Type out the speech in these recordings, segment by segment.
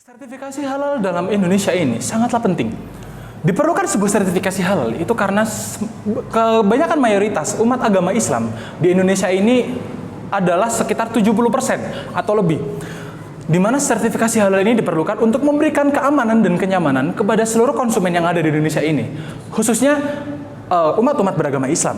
Sertifikasi halal dalam Indonesia ini sangatlah penting. Diperlukan sebuah sertifikasi halal itu karena kebanyakan mayoritas umat agama Islam di Indonesia ini adalah sekitar 70% atau lebih. Di mana sertifikasi halal ini diperlukan untuk memberikan keamanan dan kenyamanan kepada seluruh konsumen yang ada di Indonesia ini, khususnya umat-umat beragama Islam.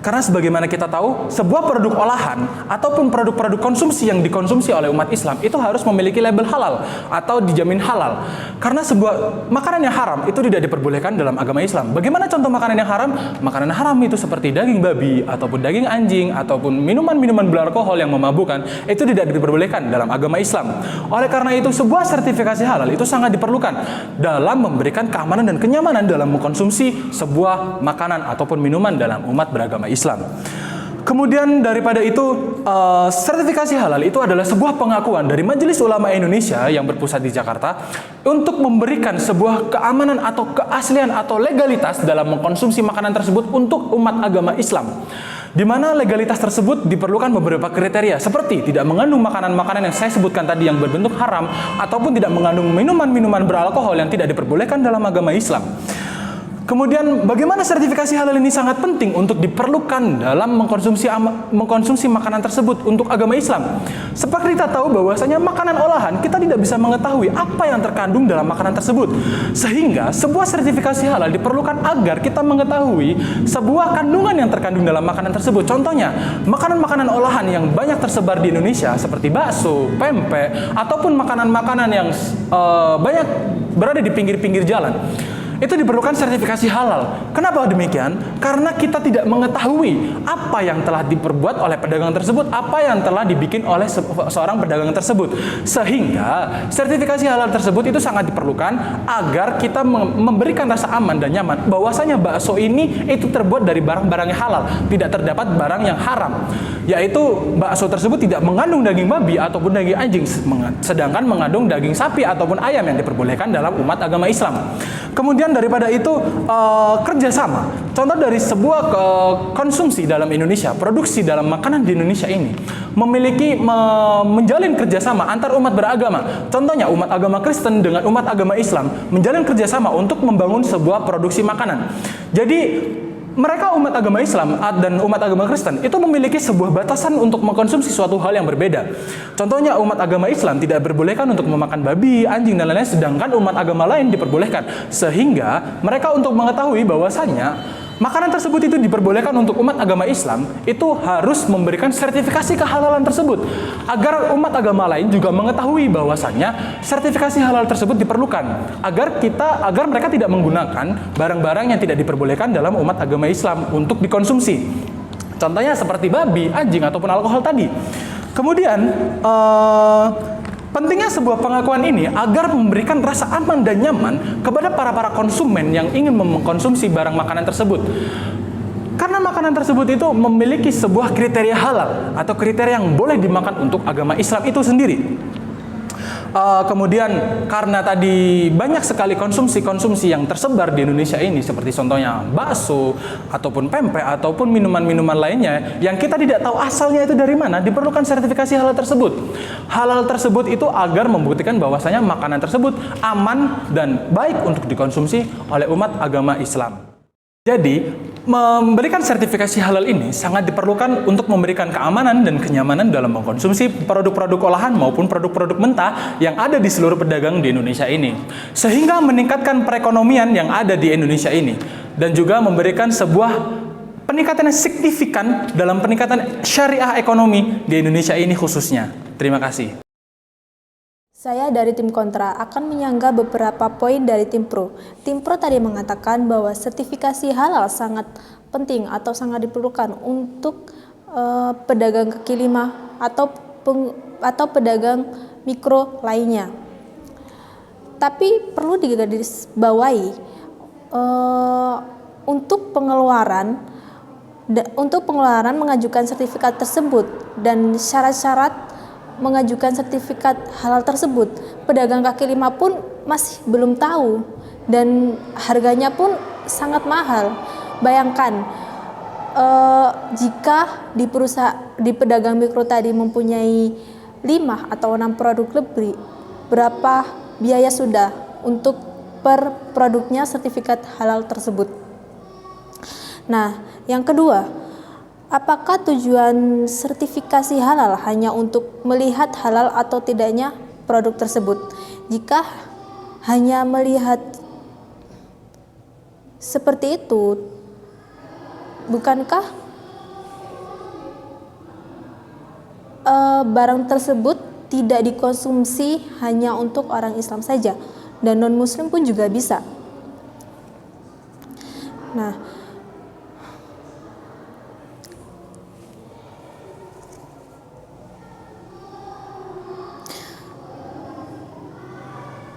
Karena sebagaimana kita tahu, sebuah produk olahan ataupun produk-produk konsumsi yang dikonsumsi oleh umat Islam itu harus memiliki label halal atau dijamin halal. Karena sebuah makanan yang haram itu tidak diperbolehkan dalam agama Islam. Bagaimana contoh makanan yang haram? Makanan haram itu seperti daging babi ataupun daging anjing ataupun minuman-minuman beralkohol yang memabukkan itu tidak diperbolehkan dalam agama Islam. Oleh karena itu, sebuah sertifikasi halal itu sangat diperlukan dalam memberikan keamanan dan kenyamanan dalam mengkonsumsi sebuah makanan ataupun minuman dalam umat beragama Islam. Kemudian daripada itu, sertifikasi halal itu adalah sebuah pengakuan dari Majelis Ulama Indonesia yang berpusat di Jakarta untuk memberikan sebuah keamanan atau keaslian atau legalitas dalam mengkonsumsi makanan tersebut untuk umat agama Islam. Di mana legalitas tersebut diperlukan beberapa kriteria seperti tidak mengandung makanan-makanan yang saya sebutkan tadi yang berbentuk haram ataupun tidak mengandung minuman-minuman beralkohol yang tidak diperbolehkan dalam agama Islam. Kemudian bagaimana sertifikasi halal ini sangat penting untuk diperlukan dalam mengkonsumsi makanan tersebut untuk agama Islam. Seperti kita tahu bahwasanya makanan olahan kita tidak bisa mengetahui apa yang terkandung dalam makanan tersebut. Sehingga sebuah sertifikasi halal diperlukan agar kita mengetahui sebuah kandungan yang terkandung dalam makanan tersebut. Contohnya, makanan-makanan olahan yang banyak tersebar di Indonesia seperti bakso, pempek, ataupun makanan-makanan yang banyak berada di pinggir-pinggir jalan. Itu diperlukan sertifikasi halal. Kenapa demikian? Karena kita tidak mengetahui apa yang telah diperbuat oleh pedagang tersebut, apa yang telah dibikin oleh seorang pedagang tersebut. Sehingga sertifikasi halal tersebut itu sangat diperlukan agar kita memberikan rasa aman dan nyaman bahwasanya bakso ini itu terbuat dari barang-barang yang halal, tidak terdapat barang yang haram. Yaitu bakso tersebut tidak mengandung daging babi ataupun daging anjing, sedangkan mengandung daging sapi ataupun ayam yang diperbolehkan dalam umat agama Islam. Kemudian daripada itu kerjasama. Contoh dari sebuah konsumsi dalam Indonesia, produksi dalam makanan di Indonesia ini menjalin kerjasama antar umat beragama. Contohnya umat agama Kristen dengan umat agama Islam menjalin kerjasama untuk membangun sebuah produksi makanan. Jadi mereka umat agama Islam dan umat agama Kristen itu memiliki sebuah batasan untuk mengkonsumsi suatu hal yang berbeda. Contohnya umat agama Islam tidak diperbolehkan untuk memakan babi, anjing, dan lain-lain, sedangkan umat agama lain diperbolehkan. Sehingga mereka untuk mengetahui bahwasannya makanan tersebut itu diperbolehkan untuk umat agama Islam, itu harus memberikan sertifikasi kehalalan tersebut. Agar umat agama lain juga mengetahui bahwasannya sertifikasi halal tersebut diperlukan. Agar mereka tidak menggunakan barang-barang yang tidak diperbolehkan dalam umat agama Islam untuk dikonsumsi. Contohnya seperti babi, anjing, ataupun alkohol tadi. Kemudian, pentingnya sebuah pengakuan ini agar memberikan rasa aman dan nyaman kepada para konsumen yang ingin mengkonsumsi barang makanan tersebut. Karena makanan tersebut itu memiliki sebuah kriteria halal atau kriteria yang boleh dimakan untuk agama Islam itu sendiri. Kemudian karena tadi banyak sekali konsumsi yang tersebar di Indonesia ini, seperti contohnya bakso ataupun pempek ataupun minuman-minuman lainnya yang kita tidak tahu asalnya itu dari mana, diperlukan sertifikasi halal tersebut. Halal tersebut itu agar membuktikan bahwasanya makanan tersebut aman dan baik untuk dikonsumsi oleh umat agama Islam. Jadi, memberikan sertifikasi halal ini sangat diperlukan untuk memberikan keamanan dan kenyamanan dalam mengkonsumsi produk-produk olahan maupun produk-produk mentah yang ada di seluruh pedagang di Indonesia ini. Sehingga meningkatkan perekonomian yang ada di Indonesia ini. Dan juga memberikan sebuah peningkatan yang signifikan dalam peningkatan syariah ekonomi di Indonesia ini khususnya. Terima kasih. Saya dari tim kontra akan menyanggah beberapa poin dari tim pro. Tim pro tadi mengatakan bahwa sertifikasi halal sangat penting atau sangat diperlukan untuk pedagang kaki lima atau pedagang mikro lainnya. Tapi perlu digarisbawahi untuk pengeluaran mengajukan sertifikat tersebut dan syarat-syarat mengajukan sertifikat halal tersebut, pedagang kaki lima pun masih belum tahu dan harganya pun sangat mahal. Bayangkan jika di pedagang mikro tadi mempunyai 5 atau 6 produk lebih, berapa biaya sudah untuk per produknya sertifikat halal tersebut. Nah, yang kedua, apakah tujuan sertifikasi halal hanya untuk melihat halal atau tidaknya produk tersebut? Jika hanya melihat seperti itu, bukankah barang tersebut tidak dikonsumsi hanya untuk orang Islam saja, dan non-Muslim pun juga bisa? Nah,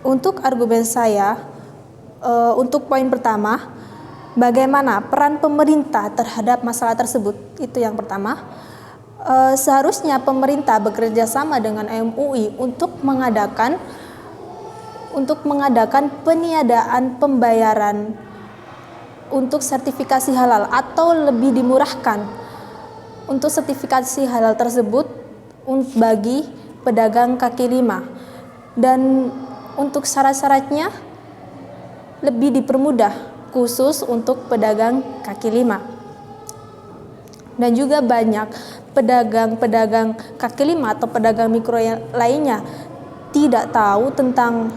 untuk argumen saya, untuk poin pertama, bagaimana peran pemerintah terhadap masalah tersebut? Itu yang pertama. Seharusnya pemerintah bekerja sama dengan MUI untuk mengadakan peniadaan pembayaran untuk sertifikasi halal, atau lebih dimurahkan untuk sertifikasi halal tersebut bagi pedagang kaki lima, dan untuk syarat-syaratnya lebih dipermudah khusus untuk pedagang kaki lima. Dan juga banyak pedagang kaki lima atau pedagang mikro yang lainnya tidak tahu tentang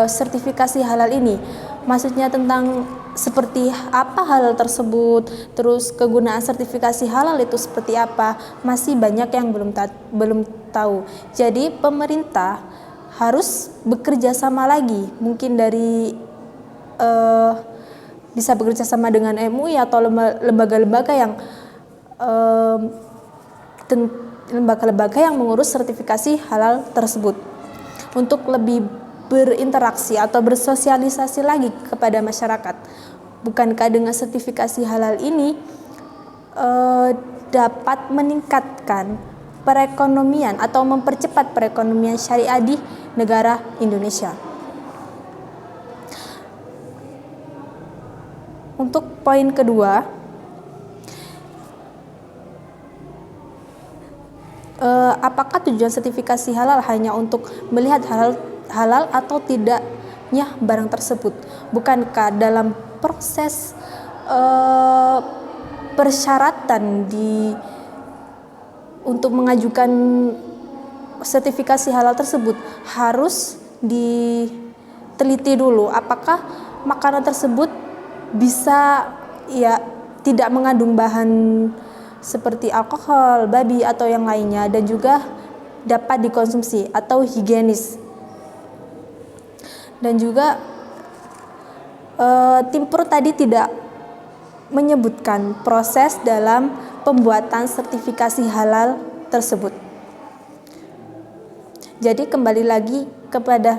sertifikasi halal ini. Maksudnya tentang seperti apa halal tersebut, terus kegunaan sertifikasi halal itu seperti apa, masih banyak yang belum tahu. Jadi pemerintah harus bekerja sama lagi, mungkin dari bisa bekerja sama dengan MUI atau lembaga-lembaga yang mengurus sertifikasi halal tersebut, untuk lebih berinteraksi atau bersosialisasi lagi kepada masyarakat. Bukankah dengan sertifikasi halal ini dapat meningkatkan perekonomian atau mempercepat perekonomian syariah di negara Indonesia? Untuk poin kedua, apakah tujuan sertifikasi halal hanya untuk melihat halal atau tidaknya barang tersebut? Bukankah dalam proses persyaratan untuk mengajukan sertifikasi halal tersebut harus diteliti dulu apakah makanan tersebut bisa tidak mengandung bahan seperti alkohol, babi atau yang lainnya, dan juga dapat dikonsumsi atau higienis. Dan juga tim pro tadi tidak menyebutkan proses dalam pembuatan sertifikasi halal tersebut. Jadi kembali lagi kepada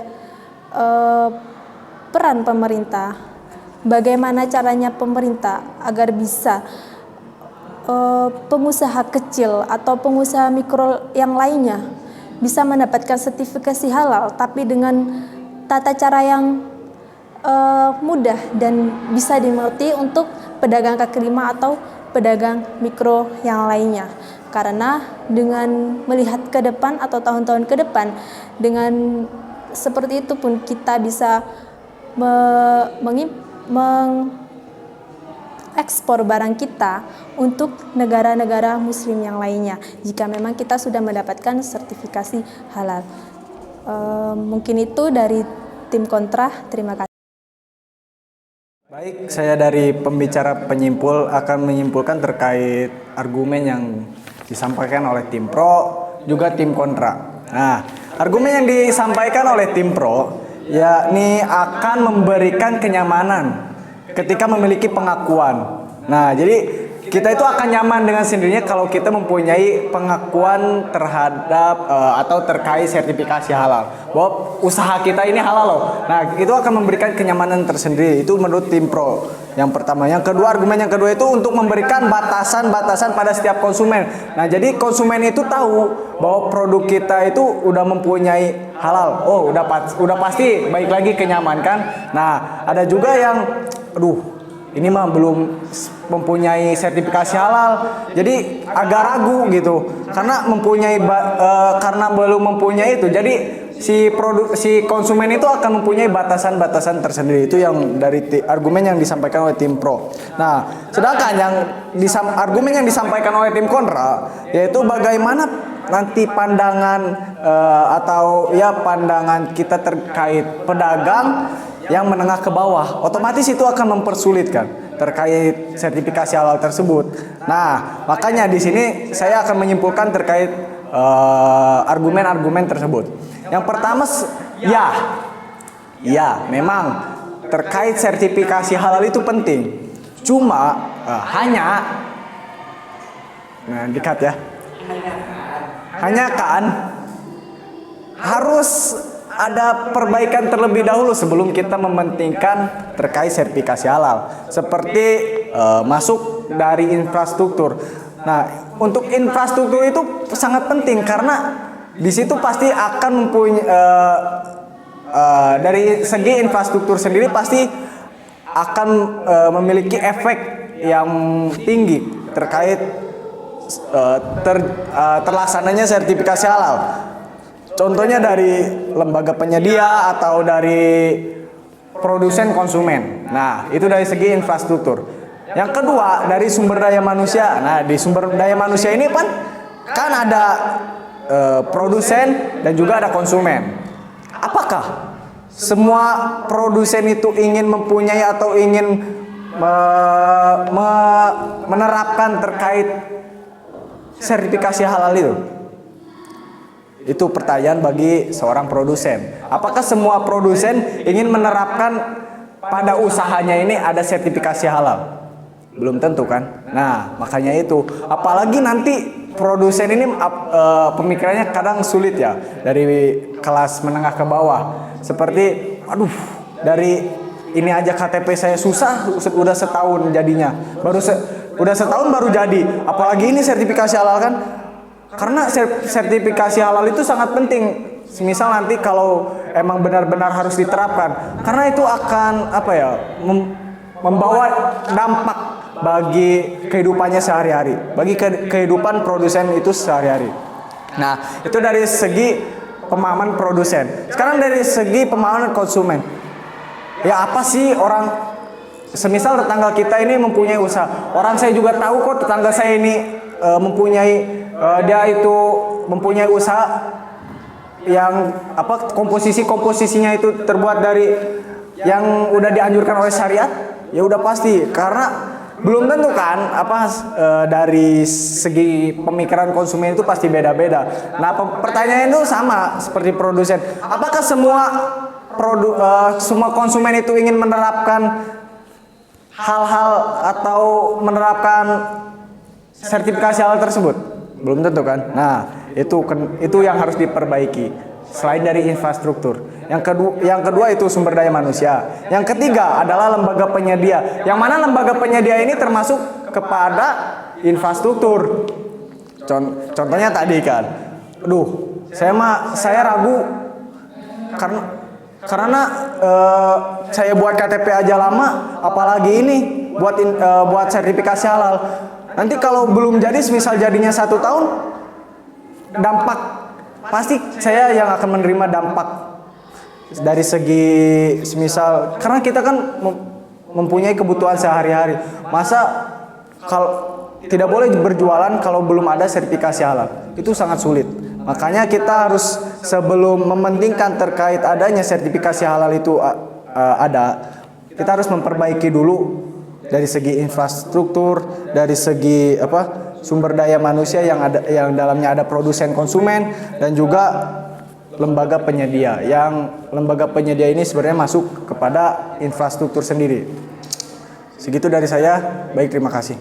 peran pemerintah. Bagaimana caranya pemerintah agar bisa pengusaha kecil atau pengusaha mikro yang lainnya bisa mendapatkan sertifikasi halal, tapi dengan tata cara yang mudah dan bisa dimengerti untuk pedagang kaki lima atau pedagang mikro yang lainnya. Karena dengan melihat ke depan atau tahun-tahun ke depan, dengan seperti itu pun kita bisa mengekspor barang kita untuk negara-negara muslim yang lainnya jika memang kita sudah mendapatkan sertifikasi halal. Mungkin itu dari tim kontra. Terima kasih. Baik, saya dari pembicara penyimpul akan menyimpulkan terkait argumen yang disampaikan oleh tim pro juga tim kontra. Nah, argumen yang disampaikan oleh tim pro yakni akan memberikan kenyamanan ketika memiliki pengakuan. Nah, jadi kita itu akan nyaman dengan sendirinya kalau kita mempunyai pengakuan terhadap atau terkait sertifikasi halal bahwa usaha kita ini halal loh. Nah, itu akan memberikan kenyamanan tersendiri. Itu menurut tim pro. Yang pertama, yang kedua, argumen yang kedua itu untuk memberikan batasan-batasan pada setiap konsumen. Nah, jadi konsumen itu tahu bahwa produk kita itu udah mempunyai halal. Oh, udah pasti baik lagi kenyaman kan. Nah, ada juga yang ini mah belum mempunyai sertifikasi halal, jadi agak ragu gitu, karena belum mempunyai itu. Jadi si konsumen itu akan mempunyai batasan-batasan tersendiri. Itu yang dari argumen yang disampaikan oleh tim pro. Nah, sedangkan yang argumen yang disampaikan oleh tim kontra yaitu bagaimana nanti pandangan atau ya pandangan kita terkait pedagang yang menengah ke bawah, otomatis itu akan mempersulitkan terkait sertifikasi halal tersebut. Nah, makanya di sini saya akan menyimpulkan terkait argumen-argumen tersebut. Yang pertama, ya, memang terkait sertifikasi halal itu penting. Cuma dikat ya. Hanya kan harus ada perbaikan terlebih dahulu sebelum kita mementingkan terkait sertifikasi halal. Seperti masuk dari infrastruktur. Nah, untuk infrastruktur itu sangat penting karena di situ pasti akan mempunyai dari segi infrastruktur sendiri pasti akan memiliki efek yang tinggi terkait terlaksananya sertifikasi halal. Contohnya dari lembaga penyedia atau dari produsen konsumen. Nah, itu dari segi infrastruktur. Yang kedua, dari sumber daya manusia. Nah, di sumber daya manusia ini kan ada produsen dan juga ada konsumen. Apakah semua produsen itu ingin mempunyai atau ingin menerapkan terkait sertifikasi halal itu? Itu pertanyaan bagi seorang produsen. Apakah semua produsen ingin menerapkan pada usahanya ini ada sertifikasi halal? Belum tentu kan? Nah, makanya itu. Apalagi nanti produsen ini pemikirannya kadang sulit ya. Dari kelas menengah ke bawah. Seperti, dari ini aja KTP saya susah, udah setahun jadinya. Udah setahun baru jadi. Apalagi ini sertifikasi halal kan? Karena sertifikasi halal itu sangat penting. Misal nanti kalau emang benar-benar harus diterapkan, karena itu akan membawa dampak bagi kehidupannya sehari-hari, bagi kehidupan produsen itu sehari-hari. Nah, itu dari segi pemahaman produsen. Sekarang dari segi pemahaman konsumen. Ya apa sih semisal tetangga kita ini mempunyai usaha. Orang saya juga tahu kok tetangga saya ini mempunyai mempunyai usaha yang komposisinya itu terbuat dari yang udah dianjurkan oleh syariat. Ya udah pasti, karena belum tentu kan dari segi pemikiran konsumen itu pasti beda-beda. Nah, pertanyaan itu sama seperti produsen. Apakah semua konsumen itu ingin menerapkan hal-hal atau menerapkan sertifikasi halal tersebut? Belum tentu kan? Nah, itu yang harus diperbaiki. Selain dari infrastruktur. Yang kedua itu sumber daya manusia. Yang ketiga adalah lembaga penyedia. Yang mana lembaga penyedia ini termasuk kepada infrastruktur. Contohnya tadi kan. Saya ragu karena saya buat KTP aja lama, apalagi ini buat sertifikasi halal. Nanti kalau belum jadi, misal jadinya 1 tahun, dampak pasti saya yang akan menerima dampak dari segi semisal, karena kita kan mempunyai kebutuhan sehari-hari. Masa kalau tidak boleh berjualan kalau belum ada sertifikasi halal, itu sangat sulit. Makanya kita harus sebelum mementingkan terkait adanya sertifikasi halal itu kita harus memperbaiki dulu dari segi infrastruktur, dari segi sumber daya manusia yang dalamnya ada produsen konsumen dan juga lembaga penyedia. Yang lembaga penyedia ini sebenarnya masuk kepada infrastruktur sendiri. Segitu dari saya. Baik, terima kasih.